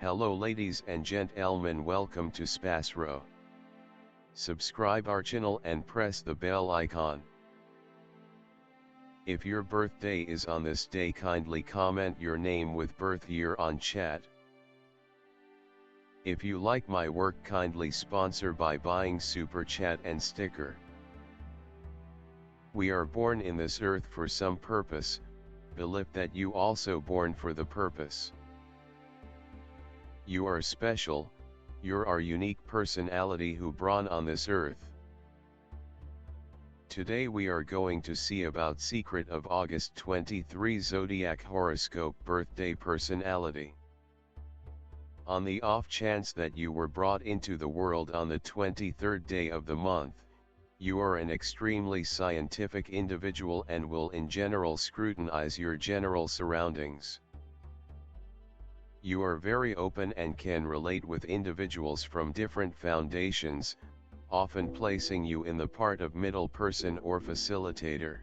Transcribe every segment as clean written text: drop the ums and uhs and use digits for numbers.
Hello ladies and gentlemen, welcome to SPASRO. Subscribe our channel and press the bell icon. If your birthday is on this day, kindly comment your name with birth year on chat. If you like my work, kindly sponsor by buying super chat and sticker. We are born in this earth for some purpose, believe that you also born for the purpose. You are special, you're our unique personality who born on this earth. Today we are going to see about secret of August 23 Zodiac horoscope birthday personality. On the off chance that you were brought into the world on the 23rd day of the month, you are an extremely scientific individual and will in general scrutinize your general surroundings. You are very open and can relate with individuals from different foundations, often placing you in the part of middle person or facilitator.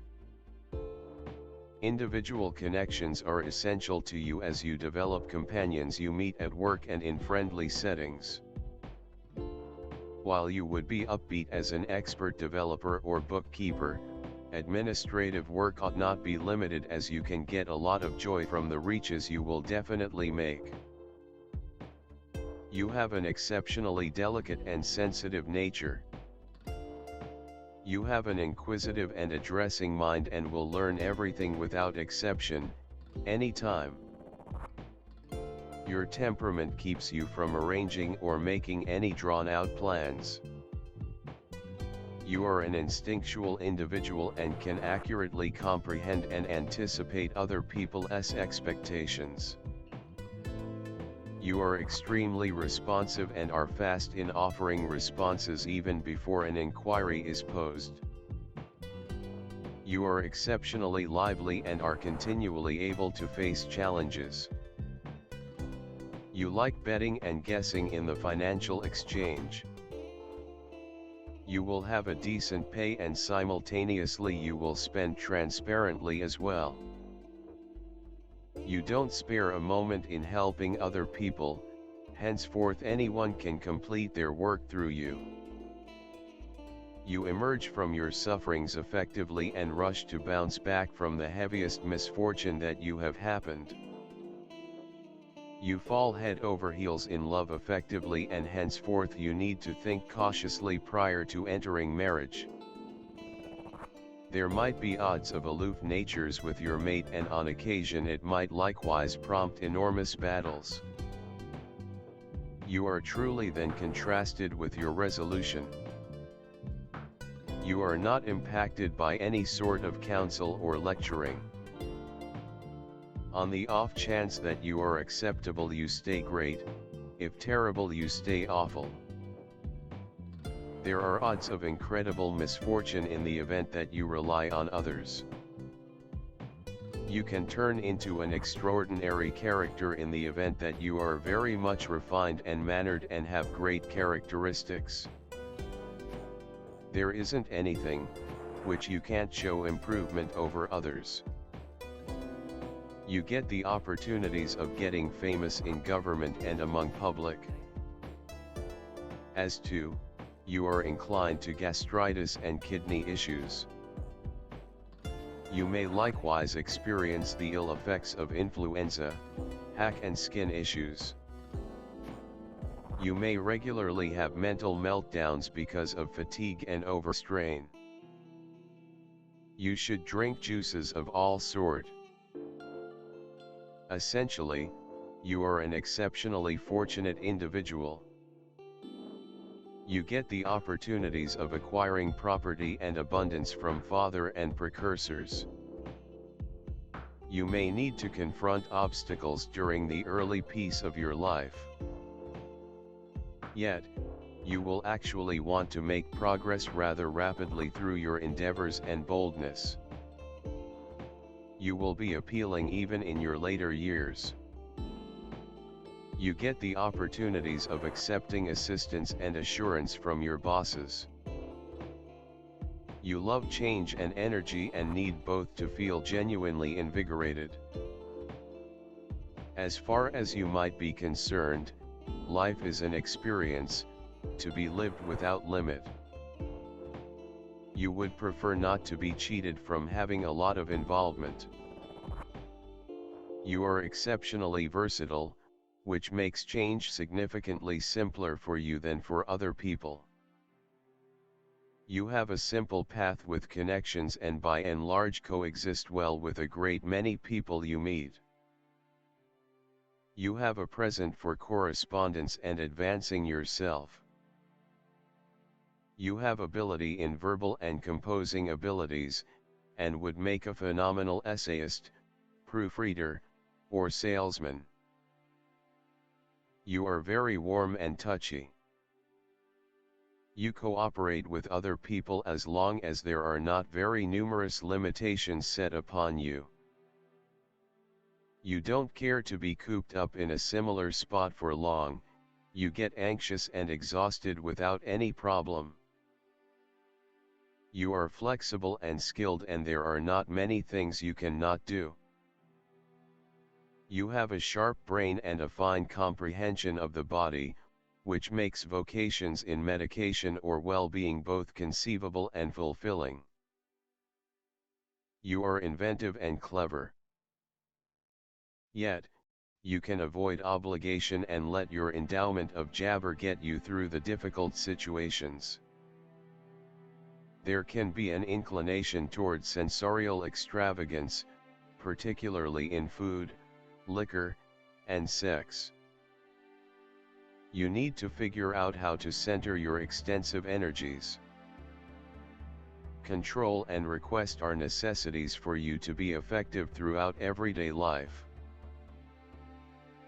Individual connections are essential to you as you develop companions you meet at work and in friendly settings. While you would be upbeat as an expert developer or bookkeeper, administrative work ought not be limited as you can get a lot of joy from the reaches you will definitely make. You have an exceptionally delicate and sensitive nature. You have an inquisitive and addressing mind and will learn everything without exception, anytime. Your temperament keeps you from arranging or making any drawn-out plans. You are an instinctual individual and can accurately comprehend and anticipate other people's expectations. You are extremely responsive and are fast in offering responses even before an inquiry is posed. You are exceptionally lively and are continually able to face challenges. You like betting and guessing in the financial exchange. You will have a decent pay and simultaneously you will spend transparently as well. You don't spare a moment in helping other people, henceforth anyone can complete their work through you. You emerge from your sufferings effectively and rush to bounce back from the heaviest misfortune that you have happened. You fall head over heels in love effectively and henceforth you need to think cautiously prior to entering marriage. There might be odds of aloof natures with your mate and on occasion it might likewise prompt enormous battles. You are truly then contrasted with your resolution. You are not impacted by any sort of counsel or lecturing. On the off chance that you are acceptable you stay great, if terrible you stay awful. There are odds of incredible misfortune in the event that you rely on others. You can turn into an extraordinary character in the event that you are very much refined and mannered and have great characteristics. There isn't anything, which you can't show improvement over others. You get the opportunities of getting famous in government and among public. As to, you are inclined to gastritis and kidney issues. You may likewise experience the ill effects of influenza, hack and skin issues. You may regularly have mental meltdowns because of fatigue and overstrain. You should drink juices of all sort. Essentially, you are an exceptionally fortunate individual. You get the opportunities of acquiring property and abundance from father and precursors. You may need to confront obstacles during the early piece of your life. Yet, you will actually want to make progress rather rapidly through your endeavors and boldness. You will be appealing even in your later years. You get the opportunities of accepting assistance and assurance from your bosses. You love change and energy and need both to feel genuinely invigorated. As far as you might be concerned, life is an experience, to be lived without limit. You would prefer not to be cheated from having a lot of involvement. You are exceptionally versatile, which makes change significantly simpler for you than for other people. You have a simple path with connections and by and large coexist well with a great many people you meet. You have a present for correspondence and advancing yourself. You have ability in verbal and composing abilities, and would make a phenomenal essayist, proofreader, or salesman. You are very warm and touchy. You cooperate with other people as long as there are not very numerous limitations set upon you. You don't care to be cooped up in a similar spot for long, you get anxious and exhausted without any problem. You are flexible and skilled and there are not many things you cannot do. You have a sharp brain and a fine comprehension of the body, which makes vocations in medication or well-being both conceivable and fulfilling. You are inventive and clever. Yet, you can avoid obligation and let your endowment of jabber get you through the difficult situations. There can be an inclination toward sensorial extravagance, particularly in food, liquor, and sex. You need to figure out how to center your extensive energies. Control and request are necessities for you to be effective throughout everyday life.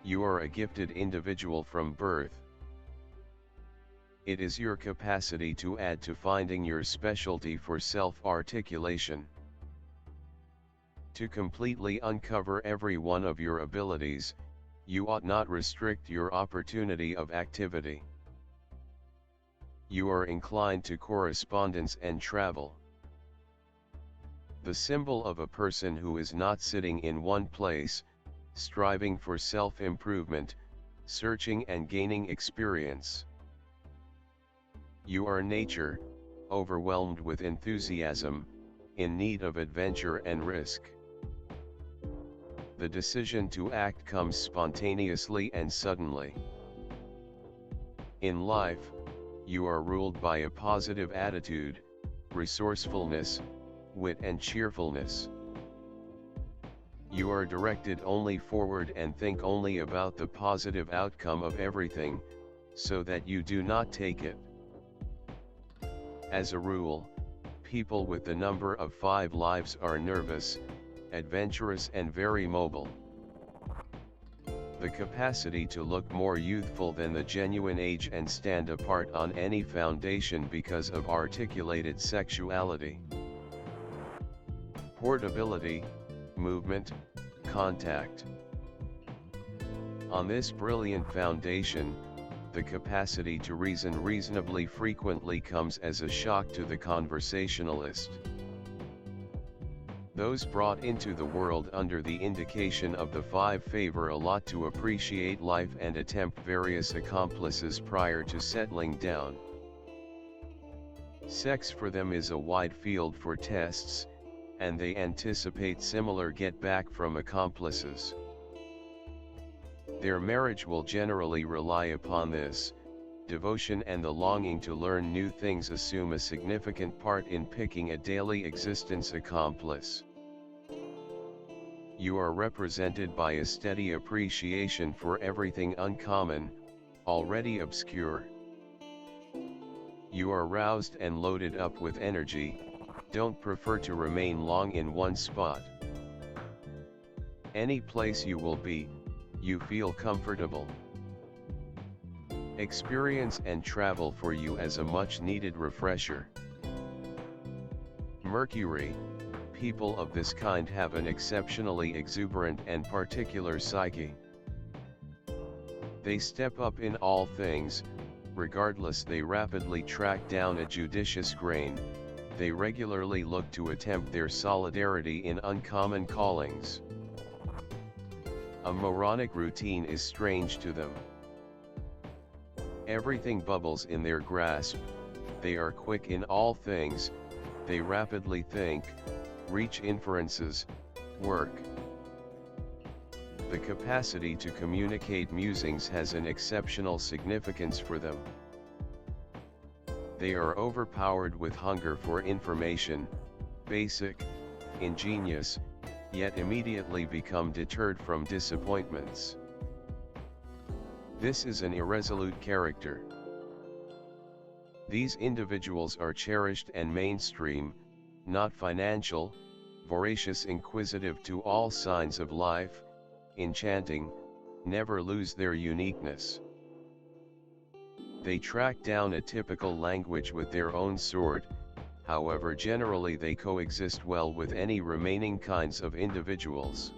You are a gifted individual from birth. It is your capacity to add to finding your specialty for self-articulation. To completely uncover every one of your abilities, you ought not restrict your opportunity of activity. You are inclined to correspondence and travel. The symbol of a person who is not sitting in one place, striving for self-improvement, searching and gaining experience. You are nature, overwhelmed with enthusiasm, in need of adventure and risk. The decision to act comes spontaneously and suddenly. In life, you are ruled by a positive attitude, resourcefulness, wit and cheerfulness. You are directed only forward and think only about the positive outcome of everything, so that you do not take it. As a rule, people with the number of 5 lives are nervous, adventurous and very mobile. The capacity to look more youthful than the genuine age and stand apart on any foundation because of articulated sexuality. Portability, movement, contact. On this brilliant foundation, the capacity to reason reasonably frequently comes as a shock to the conversationalist. Those brought into the world under the indication of the 5 favor a lot to appreciate life and attempt various accomplices prior to settling down. Sex for them is a wide field for tests, and they anticipate similar get-back from accomplices. Their marriage will generally rely upon this. Devotion and the longing to learn new things assume a significant part in picking a daily existence accomplice. You are represented by a steady appreciation for everything uncommon, already obscure. You are roused and loaded up with energy, don't prefer to remain long in one spot. Any place you will be, you feel comfortable. Experience and travel for you as a much-needed refresher. Mercury, people of this kind have an exceptionally exuberant and particular psyche. They step up in all things, regardless they rapidly track down a judicious grain, they regularly look to attempt their solidarity in uncommon callings. A moronic routine is strange to them. Everything bubbles in their grasp, they are quick in all things, they rapidly think, reach inferences, work. The capacity to communicate musings has an exceptional significance for them. They are overpowered with hunger for information, basic, ingenious, yet immediately become deterred from disappointments. This is an irresolute character. These individuals are cherished and mainstream, not financial, voracious, inquisitive to all signs of life, enchanting, never lose their uniqueness. They track down a typical language with their own sword, however generally they coexist well with any remaining kinds of individuals.